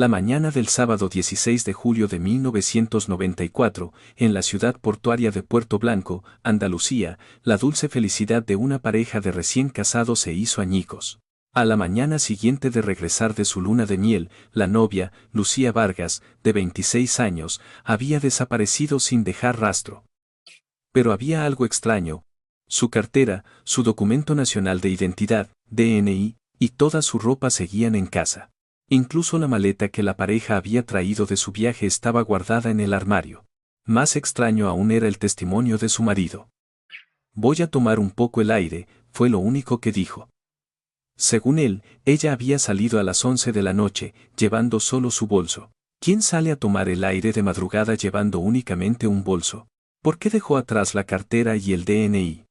La mañana del sábado 16 de julio de 1994, en la ciudad portuaria de Puerto Blanco, Andalucía, la dulce felicidad de una pareja de recién casados se hizo añicos. A la mañana siguiente de regresar de su luna de miel, la novia, Lucía Vargas, de 26 años, había desaparecido sin dejar rastro. Pero había algo extraño. Su cartera, su documento nacional de identidad, DNI, y toda su ropa seguían en casa. Incluso la maleta que la pareja había traído de su viaje estaba guardada en el armario. Más extraño aún era el testimonio de su marido. «Voy a tomar un poco el aire», fue lo único que dijo. Según él, ella había salido a las 11 de la noche, llevando solo su bolso. ¿Quién sale a tomar el aire de madrugada llevando únicamente un bolso? ¿Por qué dejó atrás la cartera y el DNI?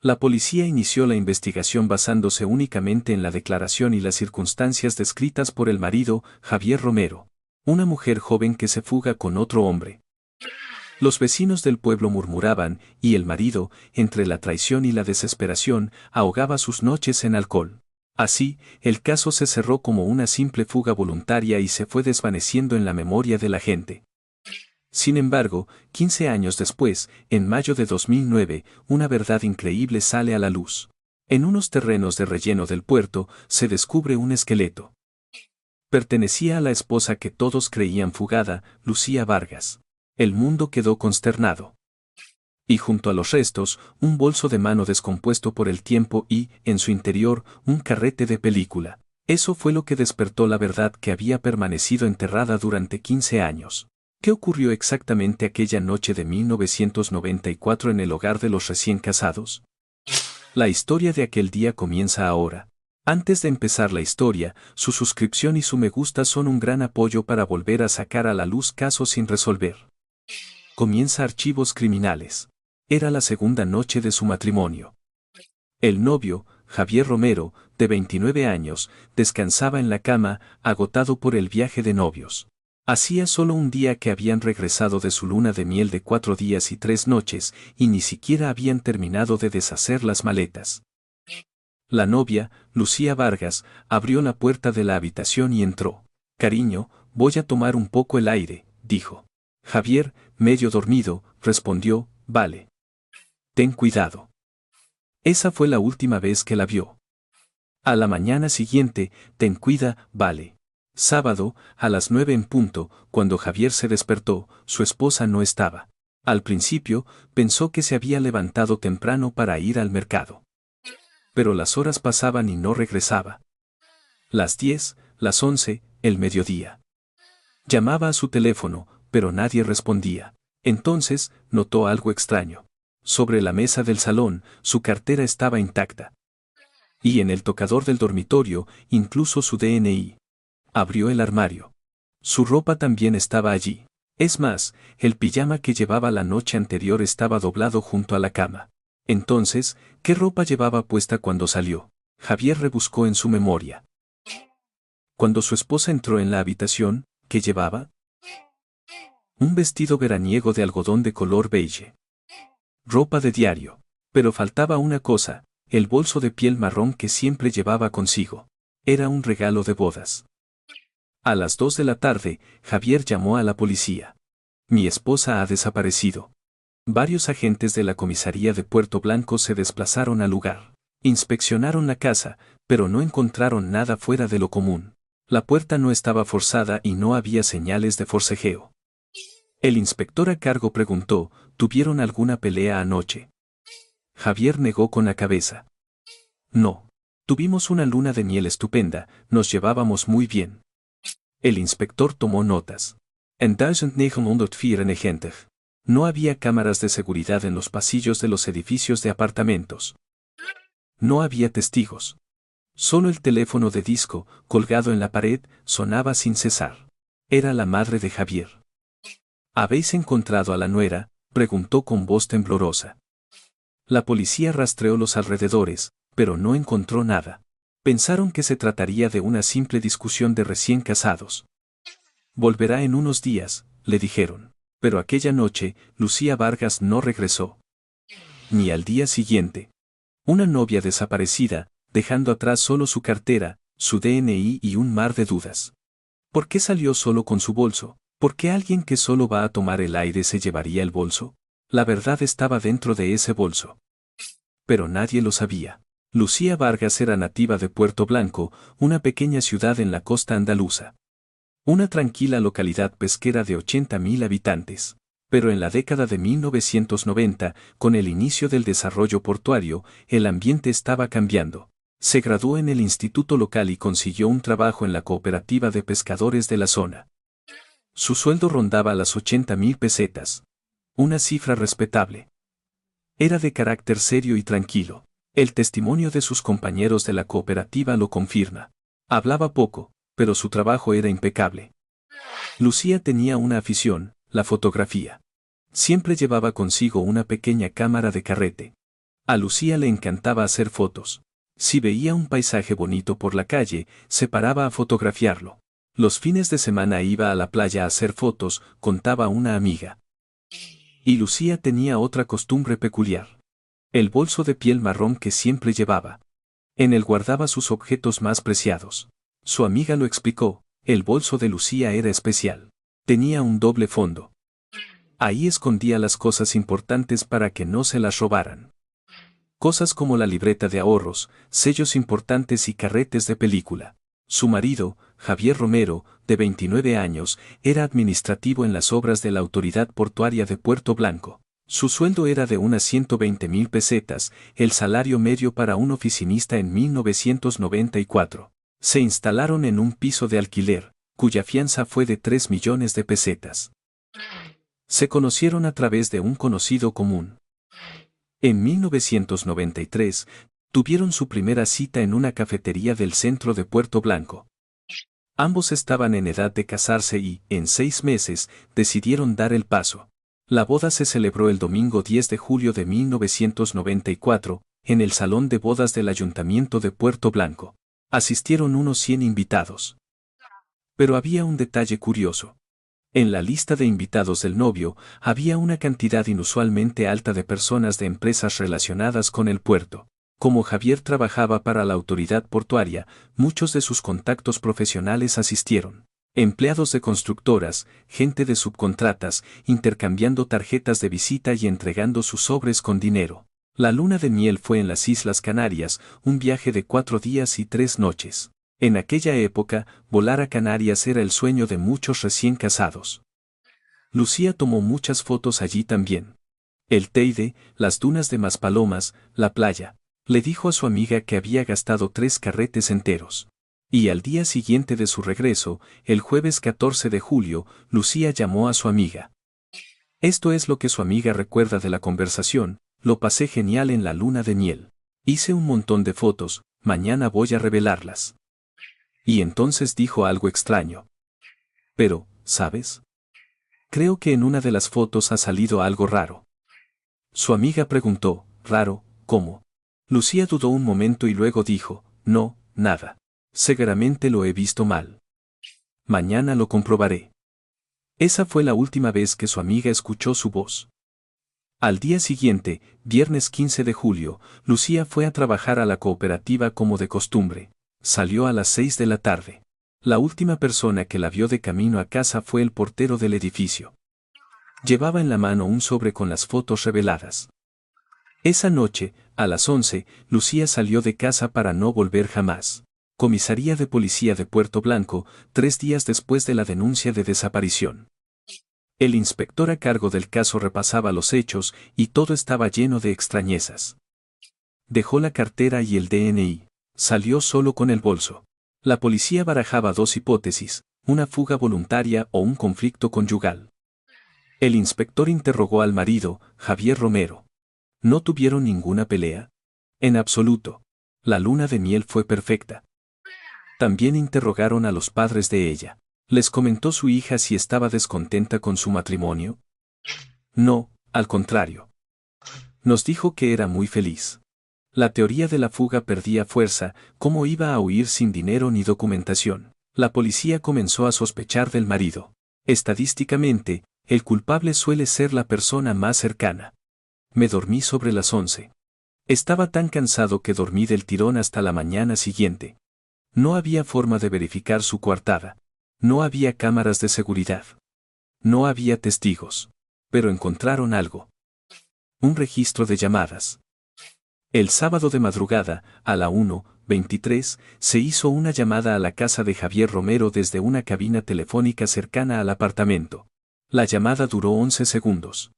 La policía inició la investigación basándose únicamente en la declaración y las circunstancias descritas por el marido, Javier Romero, una mujer joven que se fuga con otro hombre. Los vecinos del pueblo murmuraban, y el marido, entre la traición y la desesperación, ahogaba sus noches en alcohol. Así, el caso se cerró como una simple fuga voluntaria y se fue desvaneciendo en la memoria de la gente. Sin embargo, 15 años después, en mayo de 2009, una verdad increíble sale a la luz. En unos terrenos de relleno del puerto, se descubre un esqueleto. Pertenecía a la esposa que todos creían fugada, Lucía Vargas. El mundo quedó consternado. Y junto a los restos, un bolso de mano descompuesto por el tiempo y, en su interior, un carrete de película. Eso fue lo que despertó la verdad que había permanecido enterrada durante 15 años. ¿Qué ocurrió exactamente aquella noche de 1994 en el hogar de los recién casados? La historia de aquel día comienza ahora. Antes de empezar la historia, su suscripción y su me gusta son un gran apoyo para volver a sacar a la luz casos sin resolver. Comienza Archivos Criminales. Era la segunda noche de su matrimonio. El novio, Javier Romero, de 29 años, descansaba en la cama, agotado por el viaje de novios. Hacía solo un día que habían regresado de su luna de miel de 4 días y 3 noches, y ni siquiera habían terminado de deshacer las maletas. La novia, Lucía Vargas, abrió la puerta de la habitación y entró. «Cariño, voy a tomar un poco el aire», dijo. Javier, medio dormido, respondió, «Vale. Ten cuidado». Esa fue la última vez que la vio. A la mañana siguiente, «Ten cuida, vale». Sábado, a las 9 en punto, cuando Javier se despertó, su esposa no estaba. Al principio, pensó que se había levantado temprano para ir al mercado. Pero las horas pasaban y no regresaba. Las 10, las 11, el mediodía. Llamaba a su teléfono, pero nadie respondía. Entonces, notó algo extraño. Sobre la mesa del salón, su cartera estaba intacta. Y en el tocador del dormitorio, incluso su DNI. Abrió el armario. Su ropa también estaba allí. Es más, el pijama que llevaba la noche anterior estaba doblado junto a la cama. Entonces, ¿qué ropa llevaba puesta cuando salió? Javier rebuscó en su memoria. Cuando su esposa entró en la habitación, ¿qué llevaba? Un vestido veraniego de algodón de color beige. Ropa de diario. Pero faltaba una cosa, el bolso de piel marrón que siempre llevaba consigo. Era un regalo de bodas. A las 2 de la tarde, Javier llamó a la policía. «Mi esposa ha desaparecido». Varios agentes de la comisaría de Puerto Blanco se desplazaron al lugar. Inspeccionaron la casa, pero no encontraron nada fuera de lo común. La puerta no estaba forzada y no había señales de forcejeo. El inspector a cargo preguntó, ¿tuvieron alguna pelea anoche? Javier negó con la cabeza. «No. Tuvimos una luna de miel estupenda, nos llevábamos muy bien». El inspector tomó notas. En 1994. No había cámaras de seguridad en los pasillos de los edificios de apartamentos. No había testigos. Solo el teléfono de disco, colgado en la pared, sonaba sin cesar. Era la madre de Javier. «¿Habéis encontrado a la nuera?», preguntó con voz temblorosa. La policía rastreó los alrededores, pero no encontró nada. Pensaron que se trataría de una simple discusión de recién casados. «Volverá en unos días», le dijeron. Pero aquella noche, Lucía Vargas no regresó. Ni al día siguiente. Una novia desaparecida, dejando atrás solo su cartera, su DNI y un mar de dudas. ¿Por qué salió solo con su bolso? ¿Por qué alguien que solo va a tomar el aire se llevaría el bolso? La verdad estaba dentro de ese bolso. Pero nadie lo sabía. Lucía Vargas era nativa de Puerto Blanco, una pequeña ciudad en la costa andaluza. Una tranquila localidad pesquera de 80.000 habitantes. Pero en la década de 1990, con el inicio del desarrollo portuario, el ambiente estaba cambiando. Se graduó en el instituto local y consiguió un trabajo en la cooperativa de pescadores de la zona. Su sueldo rondaba las 80.000 pesetas. Una cifra respetable. Era de carácter serio y tranquilo. El testimonio de sus compañeros de la cooperativa lo confirma. Hablaba poco, pero su trabajo era impecable. Lucía tenía una afición, la fotografía. Siempre llevaba consigo una pequeña cámara de carrete. A Lucía le encantaba hacer fotos. Si veía un paisaje bonito por la calle, se paraba a fotografiarlo. Los fines de semana iba a la playa a hacer fotos, contaba una amiga. Y Lucía tenía otra costumbre peculiar. El bolso de piel marrón que siempre llevaba. En él guardaba sus objetos más preciados. Su amiga lo explicó, el bolso de Lucía era especial. Tenía un doble fondo. Ahí escondía las cosas importantes para que no se las robaran. Cosas como la libreta de ahorros, sellos importantes y carretes de película. Su marido, Javier Romero, de 29 años, era administrativo en las obras de la Autoridad Portuaria de Puerto Blanco. Su sueldo era de unas 120.000 pesetas, el salario medio para un oficinista en 1994. Se instalaron en un piso de alquiler, cuya fianza fue de 3 millones de pesetas. Se conocieron a través de un conocido común. En 1993, tuvieron su primera cita en una cafetería del centro de Puerto Blanco. Ambos estaban en edad de casarse y, en 6 meses, decidieron dar el paso. La boda se celebró el domingo 10 de julio de 1994, en el Salón de Bodas del Ayuntamiento de Puerto Blanco. Asistieron unos 100 invitados. Pero había un detalle curioso. En la lista de invitados del novio, había una cantidad inusualmente alta de personas de empresas relacionadas con el puerto. Como Javier trabajaba para la autoridad portuaria, muchos de sus contactos profesionales asistieron. Empleados de constructoras, gente de subcontratas, intercambiando tarjetas de visita y entregando sus sobres con dinero. La luna de miel fue en las Islas Canarias, un viaje de 4 días y 3 noches. En aquella época, volar a Canarias era el sueño de muchos recién casados. Lucía tomó muchas fotos allí también. El Teide, las dunas de Maspalomas, la playa. Le dijo a su amiga que había gastado 3 carretes enteros. Y al día siguiente de su regreso, el jueves 14 de julio, Lucía llamó a su amiga. Esto es lo que su amiga recuerda de la conversación: lo pasé genial en la luna de miel. Hice un montón de fotos, mañana voy a revelarlas. Y entonces dijo algo extraño. Pero, ¿sabes? Creo que en una de las fotos ha salido algo raro. Su amiga preguntó, ¿raro? ¿Cómo? Lucía dudó un momento y luego dijo, no, nada. Seguramente lo he visto mal. Mañana lo comprobaré. Esa fue la última vez que su amiga escuchó su voz. Al día siguiente, viernes 15 de julio, Lucía fue a trabajar a la cooperativa como de costumbre. Salió a las 6 de la tarde. La última persona que la vio de camino a casa fue el portero del edificio. Llevaba en la mano un sobre con las fotos reveladas. Esa noche, a las 11, Lucía salió de casa para no volver jamás. Comisaría de Policía de Puerto Blanco, 3 días después de la denuncia de desaparición. El inspector a cargo del caso repasaba los hechos y todo estaba lleno de extrañezas. Dejó la cartera y el DNI. Salió solo con el bolso. La policía barajaba 2 hipótesis, una fuga voluntaria o un conflicto conyugal. El inspector interrogó al marido, Javier Romero. ¿No tuvieron ninguna pelea? En absoluto. La luna de miel fue perfecta. También interrogaron a los padres de ella. ¿Les comentó su hija si estaba descontenta con su matrimonio? No, al contrario. Nos dijo que era muy feliz. La teoría de la fuga perdía fuerza, ¿cómo iba a huir sin dinero ni documentación? La policía comenzó a sospechar del marido. Estadísticamente, el culpable suele ser la persona más cercana. Me dormí sobre las 11. Estaba tan cansado que dormí del tirón hasta la mañana siguiente. No había forma de verificar su coartada. No había cámaras de seguridad. No había testigos. Pero encontraron algo. Un registro de llamadas. El sábado de madrugada, a la 1:23, se hizo una llamada a la casa de Javier Romero desde una cabina telefónica cercana al apartamento. La llamada duró 11 segundos.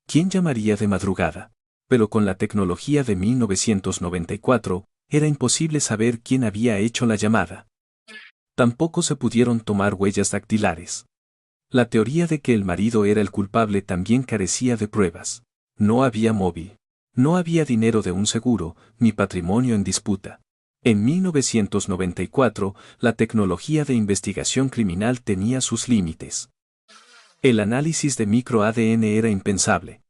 ¿Quién llamaría de madrugada? Pero con la tecnología de 1994, era imposible saber quién había hecho la llamada. Tampoco se pudieron tomar huellas dactilares. La teoría de que el marido era el culpable también carecía de pruebas. No había móvil. No había dinero de un seguro, ni patrimonio en disputa. En 1994, la tecnología de investigación criminal tenía sus límites. El análisis de micro-ADN era impensable.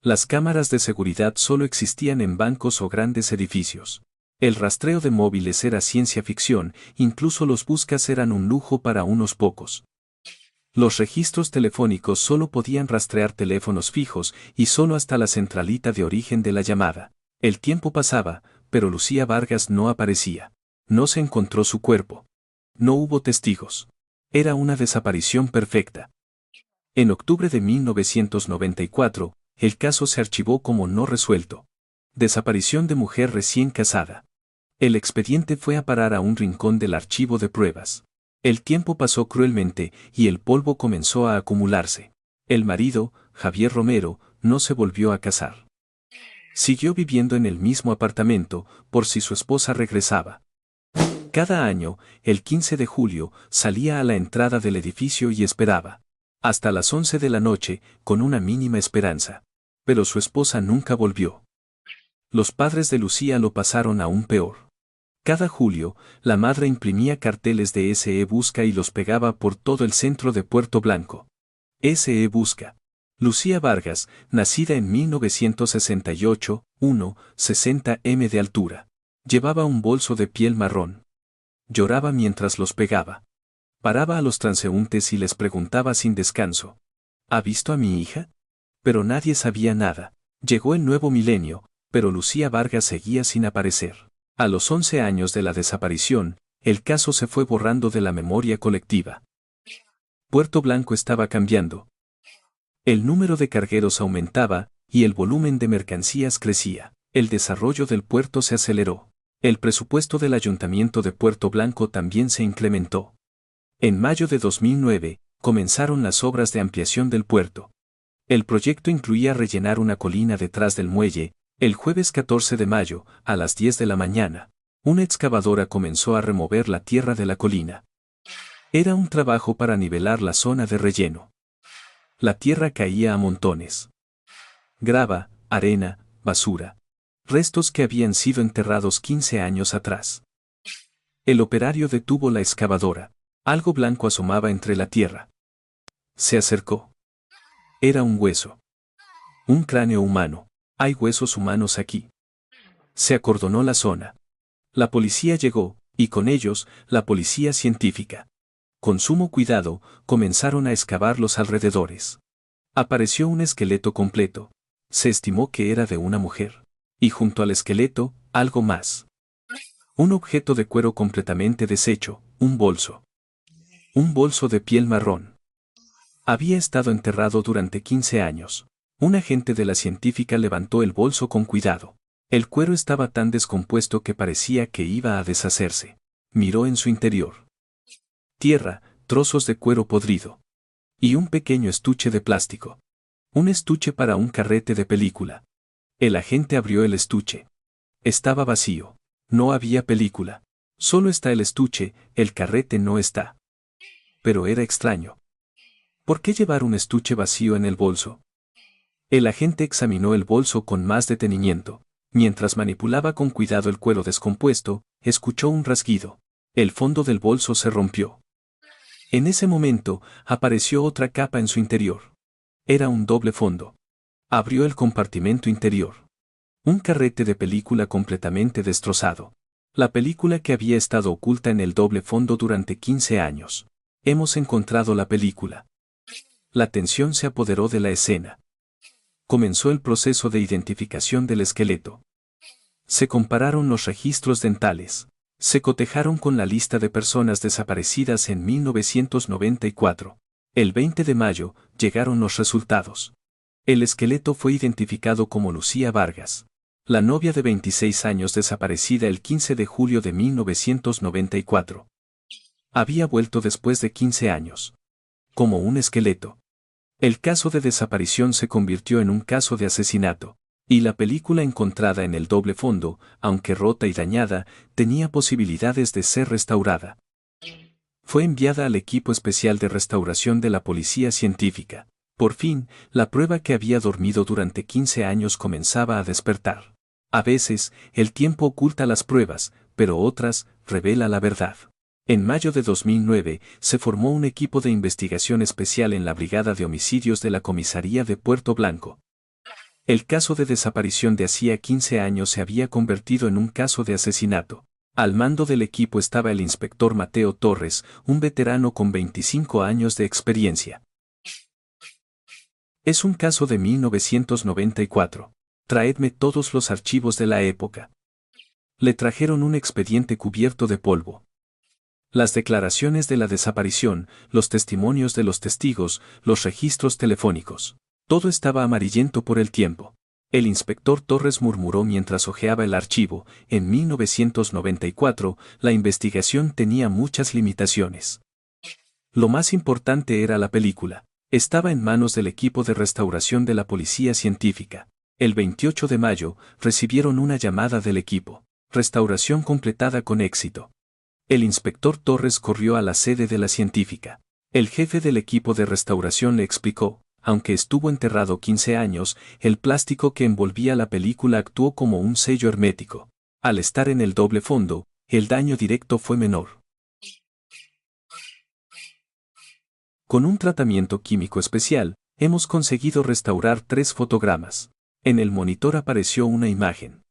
Las cámaras de seguridad solo existían en bancos o grandes edificios. El rastreo de móviles era ciencia ficción, incluso los buscas eran un lujo para unos pocos. Los registros telefónicos solo podían rastrear teléfonos fijos y solo hasta la centralita de origen de la llamada. El tiempo pasaba, pero Lucía Vargas no aparecía. No se encontró su cuerpo. No hubo testigos. Era una desaparición perfecta. En octubre de 1994, el caso se archivó como no resuelto. Desaparición de mujer recién casada. El expediente fue a parar a un rincón del archivo de pruebas. El tiempo pasó cruelmente y el polvo comenzó a acumularse. El marido, Javier Romero, no se volvió a casar. Siguió viviendo en el mismo apartamento, por si su esposa regresaba. Cada año, el 15 de julio, salía a la entrada del edificio y esperaba. Hasta las 11 de la noche, con una mínima esperanza. Pero su esposa nunca volvió. Los padres de Lucía lo pasaron aún peor. Cada julio, la madre imprimía carteles de S.E. Busca y los pegaba por todo el centro de Puerto Blanco. S.E. Busca. Lucía Vargas, nacida en 1968, 1,60 m de altura. Llevaba un bolso de piel marrón. Lloraba mientras los pegaba. Paraba a los transeúntes y les preguntaba sin descanso: ¿Ha visto a mi hija? Pero nadie sabía nada. Llegó el nuevo milenio, pero Lucía Vargas seguía sin aparecer. A los 11 años de la desaparición, el caso se fue borrando de la memoria colectiva. Puerto Blanco estaba cambiando. El número de cargueros aumentaba, y el volumen de mercancías crecía. El desarrollo del puerto se aceleró. El presupuesto del Ayuntamiento de Puerto Blanco también se incrementó. En mayo de 2009, comenzaron las obras de ampliación del puerto. El proyecto incluía rellenar una colina detrás del muelle. El jueves 14 de mayo, a las 10 de la mañana, una excavadora comenzó a remover la tierra de la colina. Era un trabajo para nivelar la zona de relleno. La tierra caía a montones. Grava, arena, basura. Restos que habían sido enterrados 15 años atrás. El operario detuvo la excavadora. Algo blanco asomaba entre la tierra. Se acercó. Era un hueso. Un cráneo humano. Hay huesos humanos aquí. Se acordonó la zona. La policía llegó, y con ellos, la policía científica. Con sumo cuidado, comenzaron a excavar los alrededores. Apareció un esqueleto completo. Se estimó que era de una mujer. Y junto al esqueleto, algo más. Un objeto de cuero completamente deshecho, un bolso. Un bolso de piel marrón. Había estado enterrado durante 15 años. Un agente de la científica levantó el bolso con cuidado. El cuero estaba tan descompuesto que parecía que iba a deshacerse. Miró en su interior. Tierra, trozos de cuero podrido. Y un pequeño estuche de plástico. Un estuche para un carrete de película. El agente abrió el estuche. Estaba vacío. No había película. Solo está el estuche, el carrete no está. Pero era extraño. ¿Por qué llevar un estuche vacío en el bolso? El agente examinó el bolso con más detenimiento. Mientras manipulaba con cuidado el cuero descompuesto, escuchó un rasguido. El fondo del bolso se rompió. En ese momento, apareció otra capa en su interior. Era un doble fondo. Abrió el compartimento interior. Un carrete de película completamente destrozado. La película que había estado oculta en el doble fondo durante 15 años. Hemos encontrado la película. La tensión se apoderó de la escena. Comenzó el proceso de identificación del esqueleto. Se compararon los registros dentales. Se cotejaron con la lista de personas desaparecidas en 1994. El 20 de mayo llegaron los resultados. El esqueleto fue identificado como Lucía Vargas, la novia de 26 años desaparecida el 15 de julio de 1994. Había vuelto después de 15 años. Como un esqueleto. El caso de desaparición se convirtió en un caso de asesinato, y la película encontrada en el doble fondo, aunque rota y dañada, tenía posibilidades de ser restaurada. Fue enviada al equipo especial de restauración de la policía científica. Por fin, la prueba que había dormido durante 15 años comenzaba a despertar. A veces, el tiempo oculta las pruebas, pero otras, revela la verdad. En mayo de 2009, se formó un equipo de investigación especial en la Brigada de Homicidios de la Comisaría de Puerto Blanco. El caso de desaparición de hacía 15 años se había convertido en un caso de asesinato. Al mando del equipo estaba el inspector Mateo Torres, un veterano con 25 años de experiencia. Es un caso de 1994. Traedme todos los archivos de la época. Le trajeron un expediente cubierto de polvo. Las declaraciones de la desaparición, los testimonios de los testigos, los registros telefónicos. Todo estaba amarillento por el tiempo. El inspector Torres murmuró mientras hojeaba el archivo. En 1994, la investigación tenía muchas limitaciones. Lo más importante era la película. Estaba en manos del equipo de restauración de la policía científica. El 28 de mayo, recibieron una llamada del equipo. Restauración completada con éxito. El inspector Torres corrió a la sede de la científica. El jefe del equipo de restauración le explicó, aunque estuvo enterrado 15 años, el plástico que envolvía la película actuó como un sello hermético. Al estar en el doble fondo, el daño directo fue menor. Con un tratamiento químico especial, hemos conseguido restaurar 3 fotogramas. En el monitor apareció una imagen.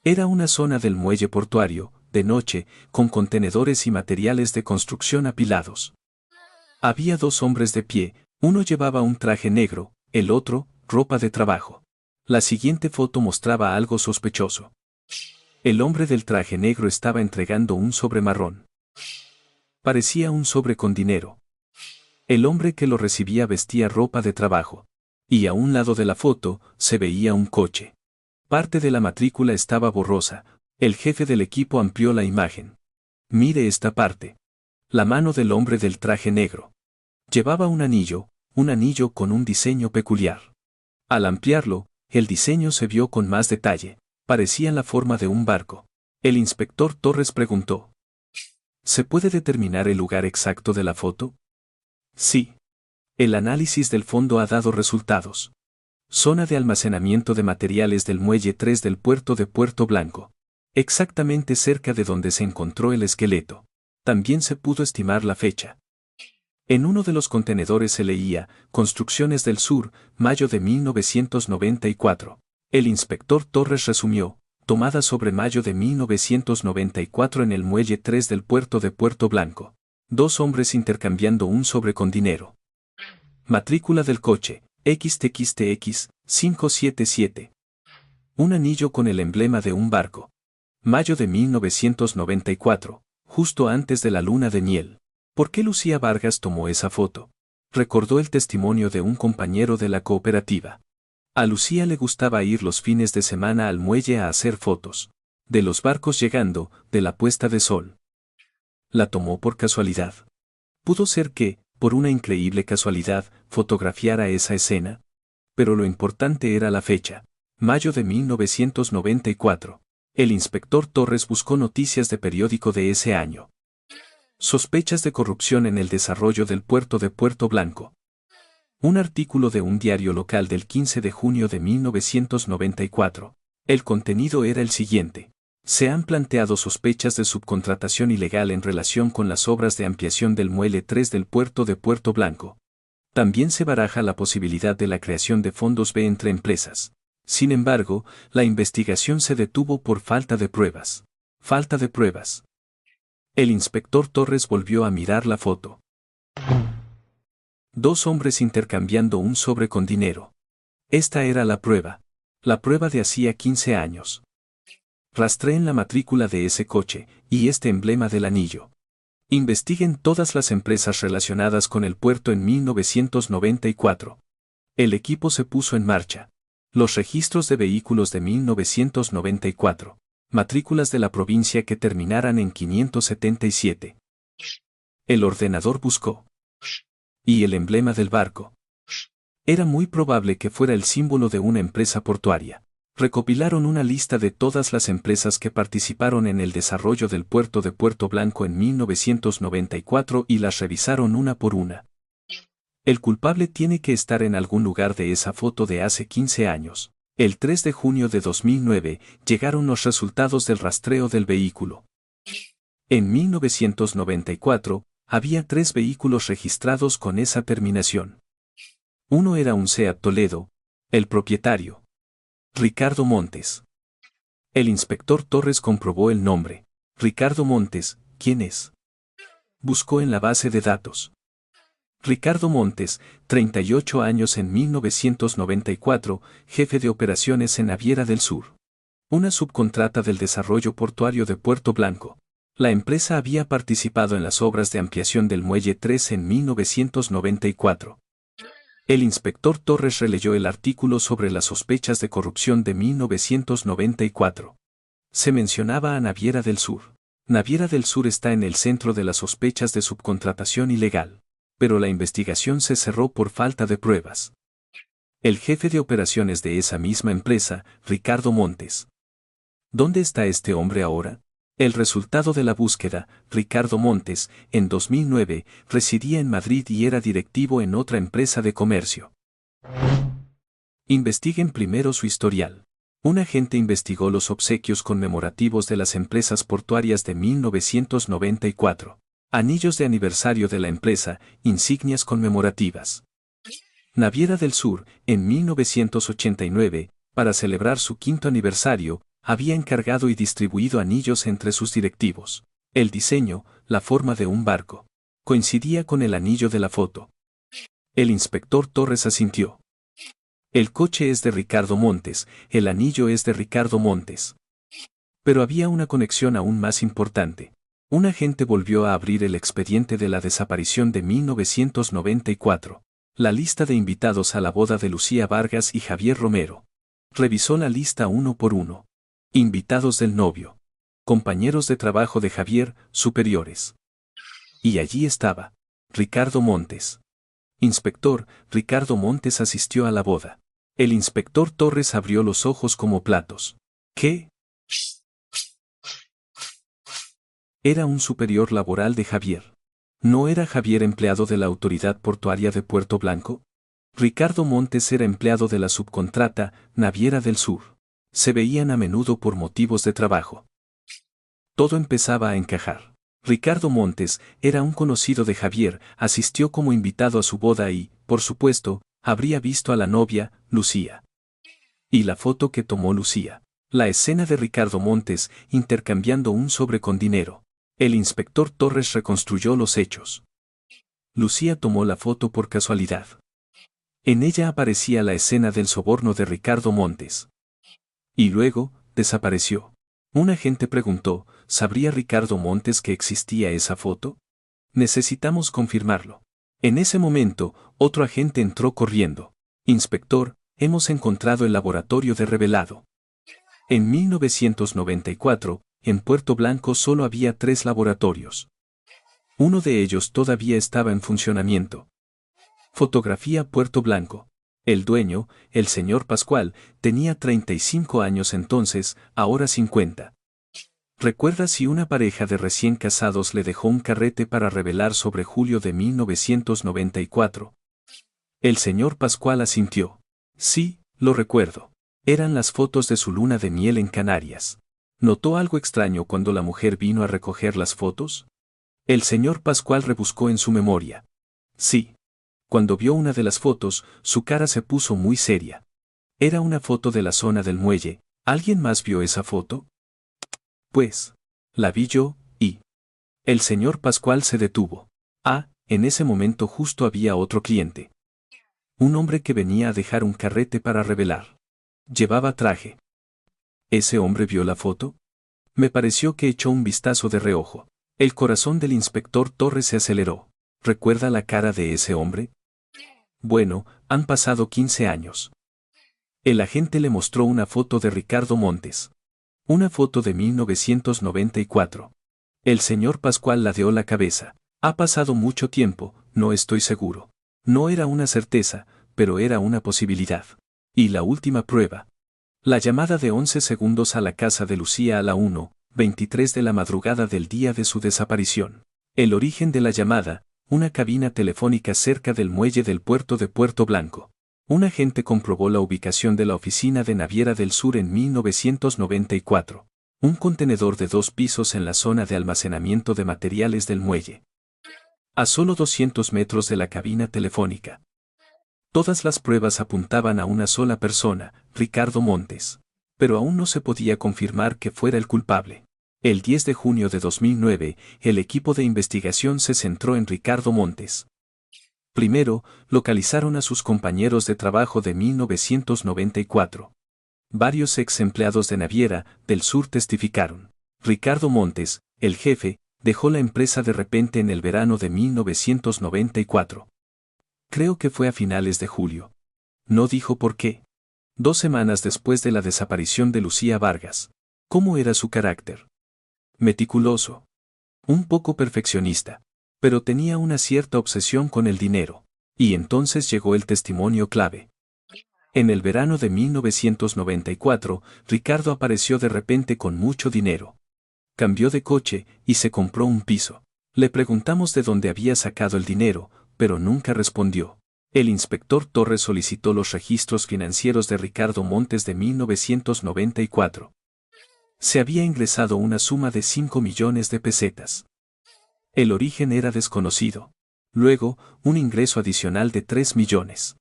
Era una zona del muelle portuario, de noche, con contenedores y materiales de construcción apilados. Había 2 hombres de pie, uno llevaba un traje negro, el otro, ropa de trabajo. La siguiente foto mostraba algo sospechoso. El hombre del traje negro estaba entregando un sobre marrón. Parecía un sobre con dinero. El hombre que lo recibía vestía ropa de trabajo. Y a un lado de la foto, se veía un coche. Parte de la matrícula estaba borrosa. El jefe del equipo amplió la imagen. Mire esta parte. La mano del hombre del traje negro. Llevaba un anillo con un diseño peculiar. Al ampliarlo, el diseño se vio con más detalle. Parecía la forma de un barco. El inspector Torres preguntó. ¿Se puede determinar el lugar exacto de la foto? Sí. El análisis del fondo ha dado resultados. Zona de almacenamiento de materiales del muelle 3 del puerto de Puerto Blanco. Exactamente cerca de donde se encontró el esqueleto. También se pudo estimar la fecha. En uno de los contenedores se leía, Construcciones del Sur, mayo de 1994. El inspector Torres resumió, tomada sobre mayo de 1994 en el muelle 3 del puerto de Puerto Blanco. 2 hombres intercambiando un sobre con dinero. Matrícula del coche, XTXTX, 577. Un anillo con el emblema de un barco. Mayo de 1994, justo antes de la luna de miel. ¿Por qué Lucía Vargas tomó esa foto? Recordó el testimonio de un compañero de la cooperativa. A Lucía le gustaba ir los fines de semana al muelle a hacer fotos. De los barcos llegando, de la puesta de sol. La tomó por casualidad. Pudo ser que, por una increíble casualidad, fotografiara esa escena. Pero lo importante era la fecha. Mayo de 1994. El inspector Torres buscó noticias de periódico de ese año. Sospechas de corrupción en el desarrollo del puerto de Puerto Blanco. Un artículo de un diario local del 15 de junio de 1994. El contenido era el siguiente. Se han planteado sospechas de subcontratación ilegal en relación con las obras de ampliación del muelle 3 del puerto de Puerto Blanco. También se baraja la posibilidad de la creación de fondos B entre empresas. Sin embargo, la investigación se detuvo por falta de pruebas. Falta de pruebas. El inspector Torres volvió a mirar la foto. 2 hombres intercambiando un sobre con dinero. Esta era la prueba. La prueba de hacía 15 años. Rastreen la matrícula de ese coche y este emblema del anillo. Investiguen todas las empresas relacionadas con el puerto en 1994. El equipo se puso en marcha. Los registros de vehículos de 1994. Matrículas de la provincia que terminaran en 577. El ordenador buscó. Y el emblema del barco. Era muy probable que fuera el símbolo de una empresa portuaria. Recopilaron una lista de todas las empresas que participaron en el desarrollo del puerto de Puerto Blanco en 1994 y las revisaron una por una. El culpable tiene que estar en algún lugar de esa foto de hace 15 años. El 3 de junio de 2009 llegaron los resultados del rastreo del vehículo. En 1994, había 3 vehículos registrados con esa terminación. Uno era un Seat Toledo, el propietario, Ricardo Montes. El inspector Torres comprobó el nombre. Ricardo Montes, ¿quién es? Buscó en la base de datos. Ricardo Montes, 38 años en 1994, jefe de operaciones en Naviera del Sur. Una subcontrata del desarrollo portuario de Puerto Blanco. La empresa había participado en las obras de ampliación del Muelle 3 en 1994. El inspector Torres releyó el artículo sobre las sospechas de corrupción de 1994. Se mencionaba a Naviera del Sur. Naviera del Sur está en el centro de las sospechas de subcontratación ilegal. Pero la investigación se cerró por falta de pruebas. El jefe de operaciones de esa misma empresa, Ricardo Montes. ¿Dónde está este hombre ahora? El resultado de la búsqueda, Ricardo Montes, en 2009, residía en Madrid y era directivo en otra empresa de comercio. Investiguen primero su historial. Un agente investigó los obsequios conmemorativos de las empresas portuarias de 1994. Anillos de aniversario de la empresa, insignias conmemorativas. Naviera del Sur, en 1989, para celebrar su 5º aniversario, había encargado y distribuido anillos entre sus directivos. El diseño, la forma de un barco, coincidía con el anillo de la foto. El inspector Torres asintió. El coche es de Ricardo Montes, el anillo es de Ricardo Montes. Pero había una conexión aún más importante. Un agente volvió a abrir el expediente de la desaparición de 1994. La lista de invitados a la boda de Lucía Vargas y Javier Romero. Revisó la lista uno por uno. Invitados del novio. Compañeros de trabajo de Javier, superiores. Y allí estaba. Ricardo Montes. Inspector, Ricardo Montes asistió a la boda. El inspector Torres abrió los ojos como platos. ¿Qué? Era un superior laboral de Javier. ¿No era Javier empleado de la Autoridad Portuaria de Puerto Blanco? Ricardo Montes era empleado de la subcontrata, Naviera del Sur. Se veían a menudo por motivos de trabajo. Todo empezaba a encajar. Ricardo Montes era un conocido de Javier, asistió como invitado a su boda y, por supuesto, habría visto a la novia, Lucía. Y la foto que tomó Lucía. La escena de Ricardo Montes intercambiando un sobre con dinero. El inspector Torres reconstruyó los hechos. Lucía tomó la foto por casualidad. En ella aparecía la escena del soborno de Ricardo Montes. Y luego, desapareció. Un agente preguntó, ¿sabría Ricardo Montes que existía esa foto? Necesitamos confirmarlo. En ese momento, otro agente entró corriendo. Inspector, hemos encontrado el laboratorio de revelado. En 1994, en Puerto Blanco solo había 3 laboratorios. Uno de ellos todavía estaba en funcionamiento. Fotografía Puerto Blanco. El dueño, el señor Pascual, tenía 35 años entonces, ahora 50. ¿Recuerda si una pareja de recién casados le dejó un carrete para revelar sobre julio de 1994? El señor Pascual asintió. Sí, lo recuerdo. Eran las fotos de su luna de miel en Canarias. ¿Notó algo extraño cuando la mujer vino a recoger las fotos? El señor Pascual rebuscó en su memoria. Sí. Cuando vio una de las fotos, su cara se puso muy seria. Era una foto de la zona del muelle. ¿Alguien más vio esa foto? Pues, la vi yo, y... El señor Pascual se detuvo. Ah, en ese momento justo había otro cliente. Un hombre que venía a dejar un carrete para revelar. Llevaba traje. ¿Ese hombre vio la foto? Me pareció que echó un vistazo de reojo. El corazón del inspector Torres se aceleró. ¿Recuerda la cara de ese hombre? Bueno, han pasado 15 años. El agente le mostró una foto de Ricardo Montes. Una foto de 1994. El señor Pascual ladeó la cabeza. Ha pasado mucho tiempo, no estoy seguro. No era una certeza, pero era una posibilidad. Y la última prueba. La llamada de 11 segundos a la casa de Lucía a la 1:23 de la madrugada del día de su desaparición. El origen de la llamada, una cabina telefónica cerca del muelle del puerto de Puerto Blanco. Un agente comprobó la ubicación de la oficina de Naviera del Sur en 1994. Un contenedor de 2 pisos en la zona de almacenamiento de materiales del muelle. A solo 200 metros de la cabina telefónica. Todas las pruebas apuntaban a una sola persona, Ricardo Montes. Pero aún no se podía confirmar que fuera el culpable. El 10 de junio de 2009, el equipo de investigación se centró en Ricardo Montes. Primero, localizaron a sus compañeros de trabajo de 1994. Varios ex empleados de Naviera del Sur testificaron. Ricardo Montes, el jefe, dejó la empresa de repente en el verano de 1994. Creo que fue a finales de julio. No dijo por qué. 2 semanas después de la desaparición de Lucía Vargas. ¿Cómo era su carácter? Meticuloso. Un poco perfeccionista. Pero tenía una cierta obsesión con el dinero. Y entonces llegó el testimonio clave. En el verano de 1994, Ricardo apareció de repente con mucho dinero. Cambió de coche y se compró un piso. Le preguntamos de dónde había sacado el dinero, pero nunca respondió. El inspector Torres solicitó los registros financieros de Ricardo Montes de 1994. Se había ingresado una suma de 5 millones de pesetas. El origen era desconocido. Luego, un ingreso adicional de 3 millones.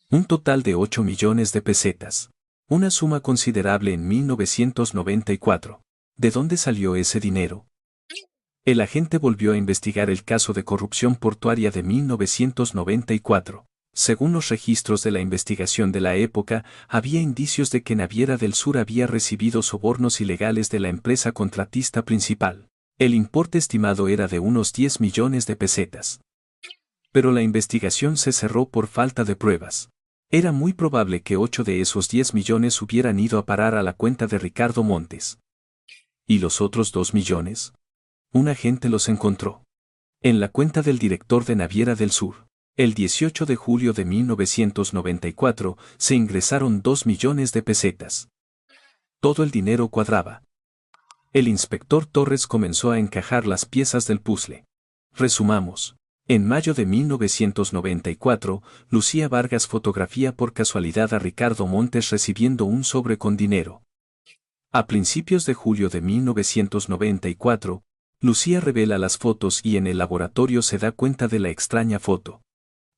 Un total de 8 millones de pesetas. Una suma considerable en 1994. ¿De dónde salió ese dinero? El agente volvió a investigar el caso de corrupción portuaria de 1994. Según los registros de la investigación de la época, había indicios de que Naviera del Sur había recibido sobornos ilegales de la empresa contratista principal. El importe estimado era de unos 10 millones de pesetas. Pero la investigación se cerró por falta de pruebas. Era muy probable que 8 de esos 10 millones hubieran ido a parar a la cuenta de Ricardo Montes. ¿Y los otros 2 millones? Un agente los encontró. En la cuenta del director de Naviera del Sur. El 18 de julio de 1994 se ingresaron 2 millones de pesetas. Todo el dinero cuadraba. El inspector Torres comenzó a encajar las piezas del puzzle. Resumamos. En mayo de 1994, Lucía Vargas fotografía por casualidad a Ricardo Montes recibiendo un sobre con dinero. A principios de julio de 1994, Lucía revela las fotos y en el laboratorio se da cuenta de la extraña foto.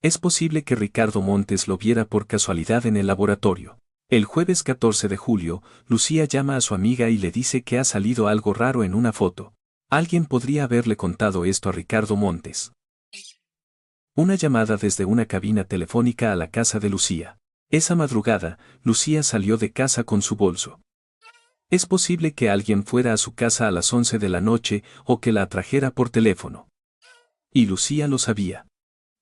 Es posible que Ricardo Montes lo viera por casualidad en el laboratorio. El jueves 14 de julio, Lucía llama a su amiga y le dice que ha salido algo raro en una foto. Alguien podría haberle contado esto a Ricardo Montes. Una llamada desde una cabina telefónica a la casa de Lucía. Esa madrugada, Lucía salió de casa con su bolso. Es posible que alguien fuera a su casa a las 11 de la noche o que la atrajera por teléfono. Y Lucía lo sabía.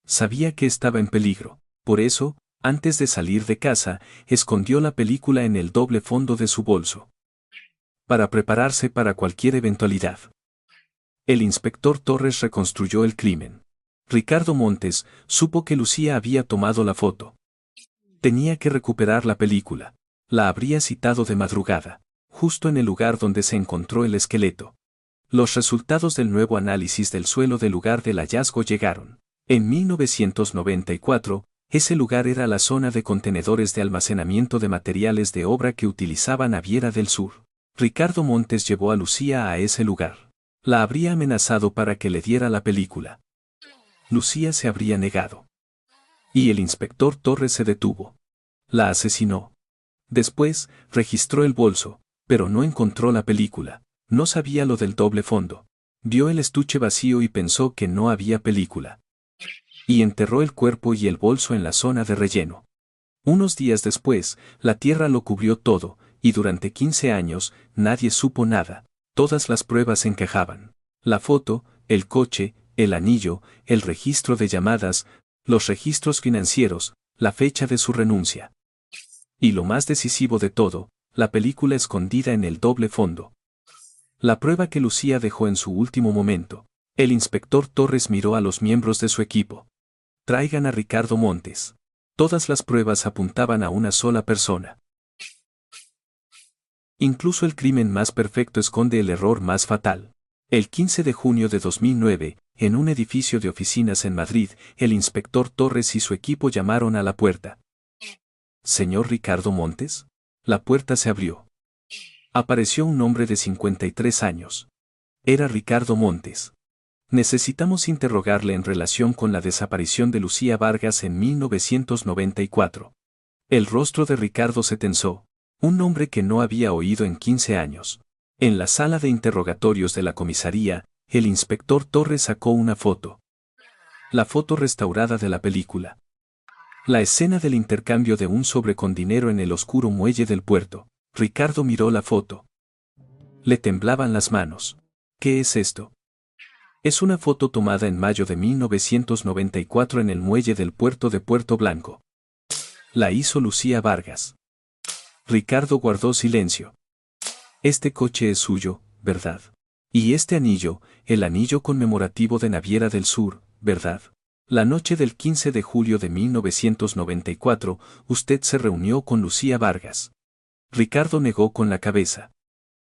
Sabía que estaba en peligro. Por eso, antes de salir de casa, escondió la película en el doble fondo de su bolso. Para prepararse para cualquier eventualidad. El inspector Torres reconstruyó el crimen. Ricardo Montes supo que Lucía había tomado la foto. Tenía que recuperar la película. La habría citado de madrugada, justo en el lugar donde se encontró el esqueleto. Los resultados del nuevo análisis del suelo del lugar del hallazgo llegaron. En 1994, ese lugar era la zona de contenedores de almacenamiento de materiales de obra que utilizaba Naviera del Sur. Ricardo Montes llevó a Lucía a ese lugar. La habría amenazado para que le diera la película. Lucía se habría negado. Y el inspector Torres se detuvo. La asesinó. Después, registró el bolso, pero no encontró la película. No sabía lo del doble fondo. Vio el estuche vacío y pensó que no había película. Y enterró el cuerpo y el bolso en la zona de relleno. Unos días después, la tierra lo cubrió todo, y durante 15 años, nadie supo nada. Todas las pruebas encajaban. La foto, el coche, el anillo, el registro de llamadas, los registros financieros, la fecha de su renuncia. Y lo más decisivo de todo, la película escondida en el doble fondo. La prueba que Lucía dejó en su último momento. El inspector Torres miró a los miembros de su equipo. Traigan a Ricardo Montes. Todas las pruebas apuntaban a una sola persona. Incluso el crimen más perfecto esconde el error más fatal. El 15 de junio de 2009, en un edificio de oficinas en Madrid, el inspector Torres y su equipo llamaron a la puerta. ¿Señor Ricardo Montes? La puerta se abrió. Apareció un hombre de 53 años. Era Ricardo Montes. Necesitamos interrogarle en relación con la desaparición de Lucía Vargas en 1994. El rostro de Ricardo se tensó. Un nombre que no había oído en 15 años. En la sala de interrogatorios de la comisaría, el inspector Torres sacó una foto. La foto restaurada de la película. La escena del intercambio de un sobre con dinero en el oscuro muelle del puerto. Ricardo miró la foto. Le temblaban las manos. ¿Qué es esto? Es una foto tomada en mayo de 1994 en el muelle del puerto de Puerto Blanco. La hizo Lucía Vargas. Ricardo guardó silencio. Este coche es suyo, ¿verdad? Y este anillo, el anillo conmemorativo de Naviera del Sur, ¿verdad? La noche del 15 de julio de 1994, usted se reunió con Lucía Vargas. Ricardo negó con la cabeza.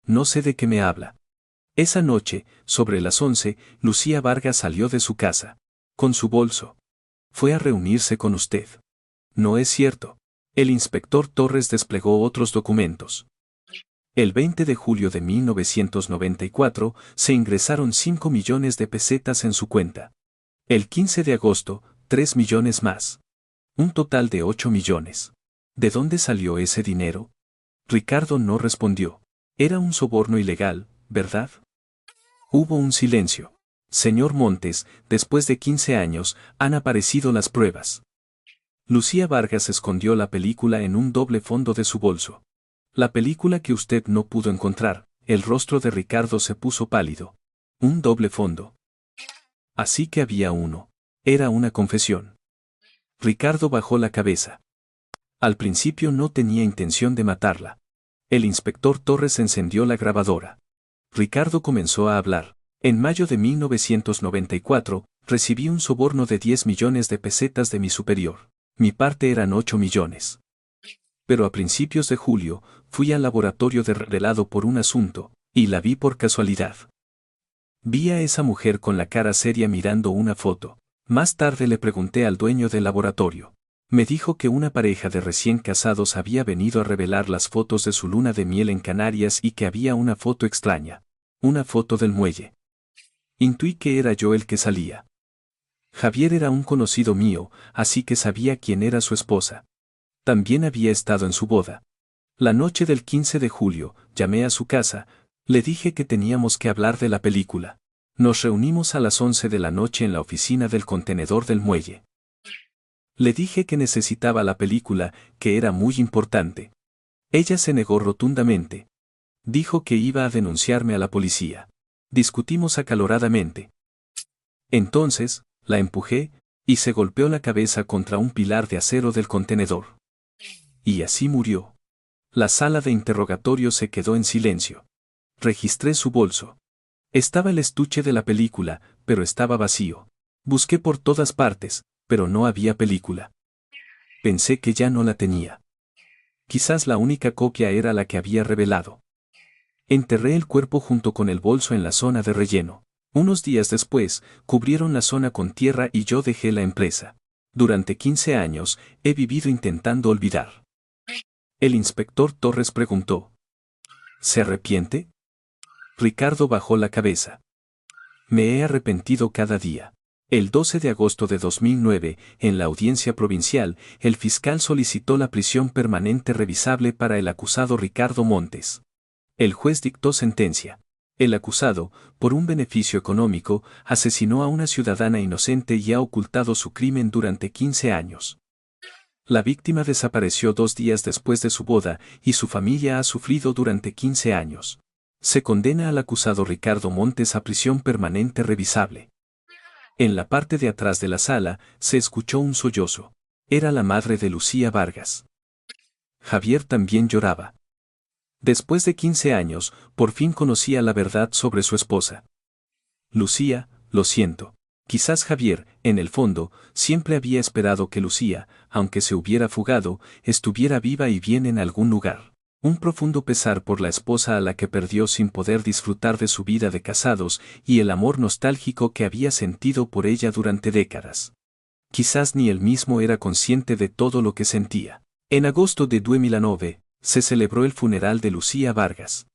No sé de qué me habla. Esa noche, sobre las 11, Lucía Vargas salió de su casa. Con su bolso. Fue a reunirse con usted. No es cierto. El inspector Torres desplegó otros documentos. El 20 de julio de 1994, se ingresaron 5 millones de pesetas en su cuenta. El 15 de agosto, 3 millones más. Un total de 8 millones. ¿De dónde salió ese dinero? Ricardo no respondió. Era un soborno ilegal, ¿verdad? Hubo un silencio. Señor Montes, después de 15 años, han aparecido las pruebas. Lucía Vargas escondió la película en un doble fondo de su bolso. La película que usted no pudo encontrar. El rostro de Ricardo se puso pálido. Un doble fondo. Así que había uno. Era una confesión. Ricardo bajó la cabeza. Al principio no tenía intención de matarla. El inspector Torres encendió la grabadora. Ricardo comenzó a hablar. En mayo de 1994, recibí un soborno de 10 millones de pesetas de mi superior. Mi parte eran 8 millones. Pero a principios de julio, fui al laboratorio de revelado por un asunto, y la vi por casualidad. Vi a esa mujer con la cara seria mirando una foto. Más tarde le pregunté al dueño del laboratorio. Me dijo que una pareja de recién casados había venido a revelar las fotos de su luna de miel en Canarias y que había una foto extraña. Una foto del muelle. Intuí que era yo el que salía. Javier era un conocido mío, así que sabía quién era su esposa. También había estado en su boda. La noche del 15 de julio, llamé a su casa, le dije que teníamos que hablar de la película. Nos reunimos a las 11 de la noche en la oficina del contenedor del muelle. Le dije que necesitaba la película, que era muy importante. Ella se negó rotundamente. Dijo que iba a denunciarme a la policía. Discutimos acaloradamente. Entonces, la empujé, y se golpeó la cabeza contra un pilar de acero del contenedor. Y así murió. La sala de interrogatorio se quedó en silencio. Registré su bolso. Estaba el estuche de la película, pero estaba vacío. Busqué por todas partes, pero no había película. Pensé que ya no la tenía. Quizás la única copia era la que había revelado. Enterré el cuerpo junto con el bolso en la zona de relleno. Unos días después, cubrieron la zona con tierra y yo dejé la empresa. Durante 15 años, he vivido intentando olvidar. El inspector Torres preguntó. ¿Se arrepiente? Ricardo bajó la cabeza. Me he arrepentido cada día. El 12 de agosto de 2009, en la audiencia provincial, el fiscal solicitó la prisión permanente revisable para el acusado Ricardo Montes. El juez dictó sentencia. El acusado, por un beneficio económico, asesinó a una ciudadana inocente y ha ocultado su crimen durante 15 años. La víctima desapareció 2 días después de su boda y su familia ha sufrido durante 15 años. Se condena al acusado Ricardo Montes a prisión permanente revisable. En la parte de atrás de la sala, se escuchó un sollozo. Era la madre de Lucía Vargas. Javier también lloraba. Después de 15 años, por fin conocía la verdad sobre su esposa. Lucía, lo siento. Quizás Javier, en el fondo, siempre había esperado que Lucía, aunque se hubiera fugado, estuviera viva y bien en algún lugar. Un profundo pesar por la esposa a la que perdió sin poder disfrutar de su vida de casados y el amor nostálgico que había sentido por ella durante décadas. Quizás ni él mismo era consciente de todo lo que sentía. En agosto de 2009, se celebró el funeral de Lucía Vargas.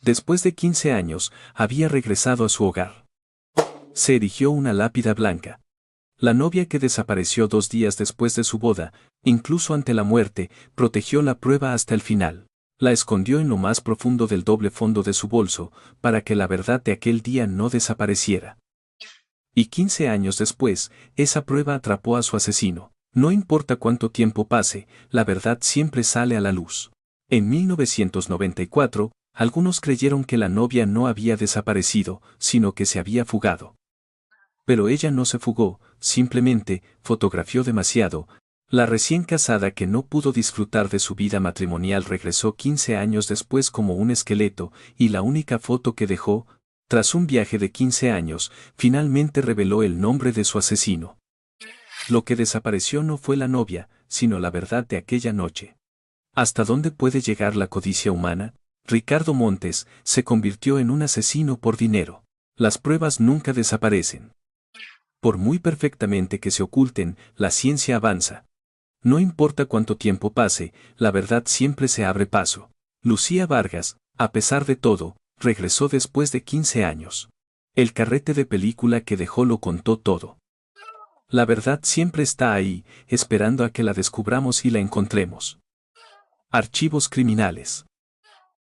Después de 15 años, había regresado a su hogar. Se erigió una lápida blanca. La novia que desapareció 2 días después de su boda, incluso ante la muerte, protegió la prueba hasta el final. La escondió en lo más profundo del doble fondo de su bolso, para que la verdad de aquel día no desapareciera. Y 15 años después, esa prueba atrapó a su asesino. No importa cuánto tiempo pase, la verdad siempre sale a la luz. En 1994, algunos creyeron que la novia no había desaparecido, sino que se había fugado. Pero ella no se fugó, simplemente fotografió demasiado. La recién casada que no pudo disfrutar de su vida matrimonial regresó 15 años después como un esqueleto, y la única foto que dejó, tras un viaje de 15 años, finalmente reveló el nombre de su asesino. Lo que desapareció no fue la novia, sino la verdad de aquella noche. ¿Hasta dónde puede llegar la codicia humana? Ricardo Montes se convirtió en un asesino por dinero. Las pruebas nunca desaparecen. Por muy perfectamente que se oculten, la ciencia avanza. No importa cuánto tiempo pase, la verdad siempre se abre paso. Lucía Vargas, a pesar de todo, regresó después de 15 años. El carrete de película que dejó lo contó todo. La verdad siempre está ahí, esperando a que la descubramos y la encontremos. Archivos criminales.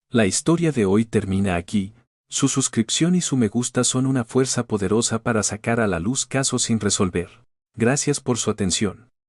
La historia de hoy termina aquí. Su suscripción y su me gusta son una fuerza poderosa para sacar a la luz casos sin resolver. Gracias por su atención.